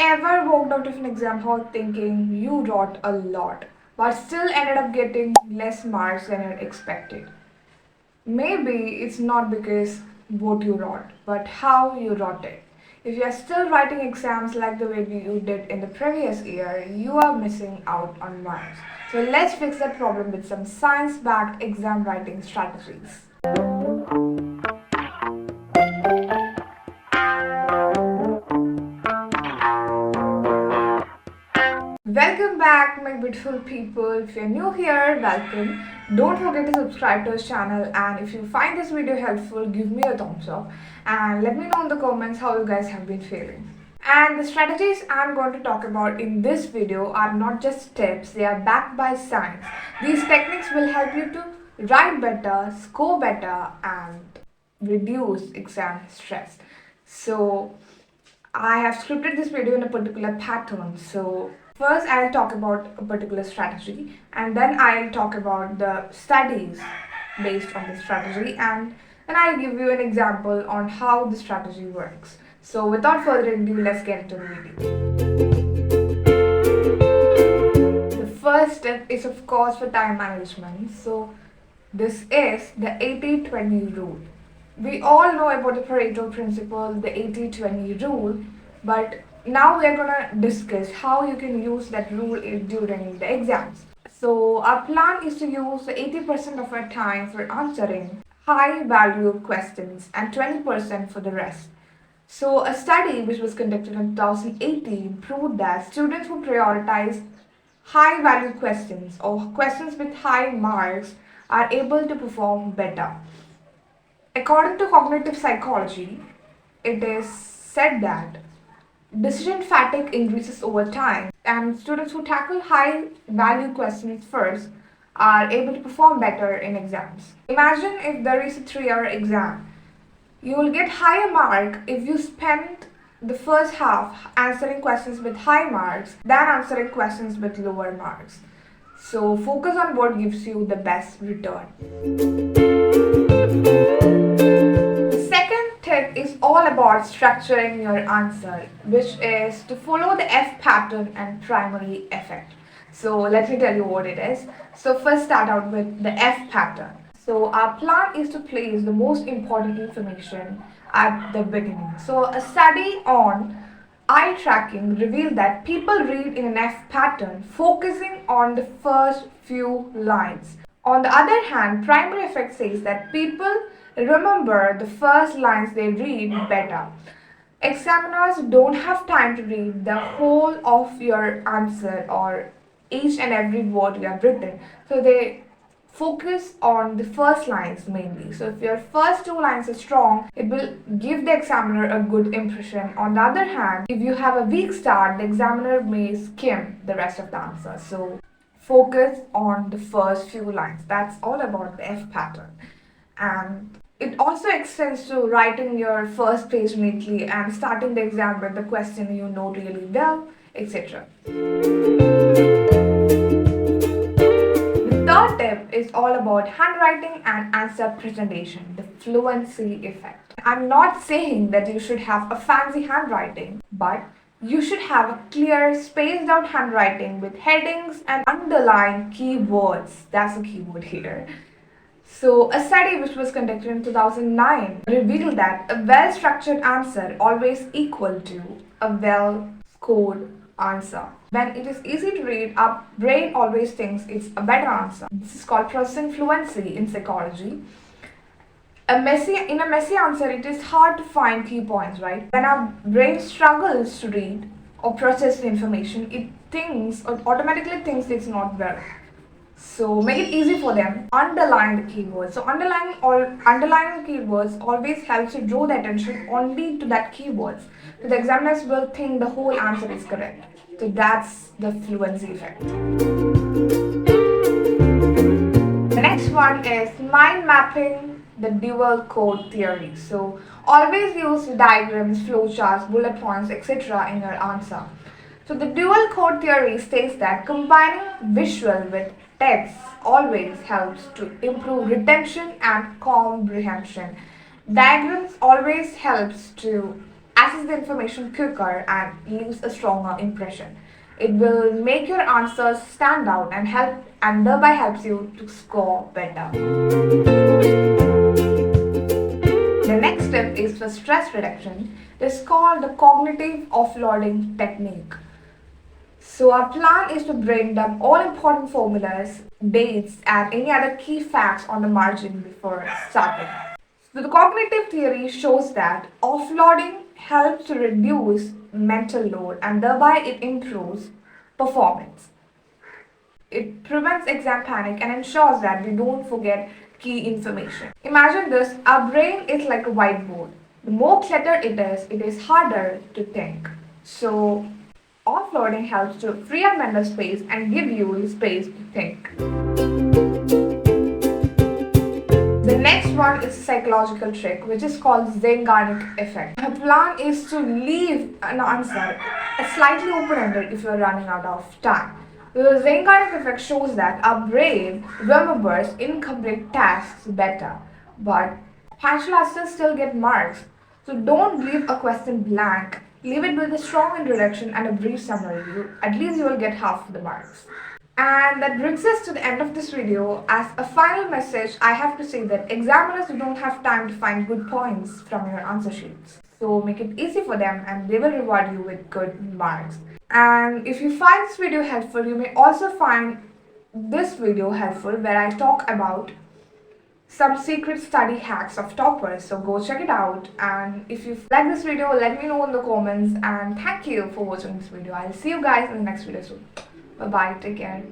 ever walked out of an exam hall thinking you wrote a lot, but still ended up getting less marks than you expected? Maybe it's not because what you wrote, but how you wrote it. If you are still writing exams like the way you did in the previous year, you are missing out on marks. So let's fix that problem with some science-backed exam writing strategies. Welcome back, my beautiful people. If you're new here, welcome. Don't forget to subscribe to this channel, and if you find this video helpful, give me a thumbs up and let me know in the comments how you guys have been feeling. And the strategies I'm going to talk about in this video are not just tips, they are backed by science. These techniques will help you to write better, score better, and reduce exam stress. So I have scripted this video in a particular pattern. So first I'll talk about a particular strategy, and then I'll talk about the studies based on the strategy, and then I'll give you an example on how the strategy works. So without further ado, let's get into the video. The first step is of course for time management. So this is the 80-20 rule. We all know about the Pareto principle, the 80-20 rule, but now we are going to discuss how you can use that rule during the exams. So our plan is to use the 80% of our time for answering high value questions and 20% for the rest. So a study which was conducted in 2018 proved that students who prioritize high value questions or questions with high marks are able to perform better. According to cognitive psychology, it is said that decision fatigue increases over time, and students who tackle high value questions first are able to perform better in exams. Imagine if there is a 3-hour exam. You will get higher mark if you spend the first half answering questions with high marks than answering questions with lower marks. So focus on what gives you the best return. Tip is all about structuring your answer, which is to follow the F pattern and primary effect. So let me tell you what it is. So first start out with the F pattern. So our plan is to place the most important information at the beginning. So a study on eye tracking revealed that people read in an F pattern, focusing on the first few lines. On the other hand, primary effect says that people remember the first lines they read better. Examiners don't have time to read the whole of your answer or each and every word you have written. So they focus on the first lines mainly. So if your first 2 lines are strong, it will give the examiner a good impression. On the other hand, if you have a weak start, the examiner may skim the rest of the answer. So focus on the first few lines. That's all about the F pattern. And it also extends to writing your first page neatly and starting the exam with the question you know really well, etc. The third tip is all about handwriting and answer presentation, the fluency effect. I'm not saying that you should have a fancy handwriting, but you should have a clear, spaced out handwriting with headings and underlined keywords. That's a keyword here. So, a study which was conducted in 2009 revealed that a well-structured answer always equal to a well-scored answer. When it is easy to read, our brain always thinks it's a better answer. This is called processing fluency in psychology. In a messy answer, it is hard to find key points, right? When our brain struggles to read or process the information, it thinks or automatically thinks it's not well. So make it easy for them. Underline the keywords. So underlining keywords always helps you draw the attention only to that keywords. So the examiners will think the whole answer is correct. So that's the fluency effect. The next one is mind mapping the dual code theory. So always use diagrams, flowcharts, bullet points, etc. in your answer. So the dual code theory states that combining visual with text always helps to improve retention and comprehension. Diagrams always helps to processes the information quicker and leaves a stronger impression. It will make your answers stand out and thereby helps you to score better. The next step is for stress reduction. It's called the cognitive offloading technique. So our plan is to bring down all important formulas, dates, and any other key facts on the margin before starting. So the cognitive theory shows that offloading helps to reduce mental load and thereby it improves performance. It prevents exam panic and ensures that we don't forget key information. Imagine this, our brain is like a whiteboard. The more cluttered it is harder to think. So offloading helps to free up mental space and give you the space to think. The next one is a psychological trick which is called Zeigarnik effect. The plan is to leave an answer slightly open-ended if you're running out of time. The Zeigarnik effect shows that our brain remembers incomplete tasks better, but partial answers still get marks. So don't leave a question blank. Leave it with a strong introduction and a brief summary. At least you will get half the marks. And that brings us to the end of this video. As a final message, I have to say that examiners don't have time to find good points from your answer sheets. So make it easy for them and they will reward you with good marks. And if you find this video helpful, you may also find this video helpful where I talk about some secret study hacks of toppers. So go check it out. And if you like this video, let me know in the comments. And thank you for watching this video. I'll see you guys in the next video soon. Bye bye. Take care.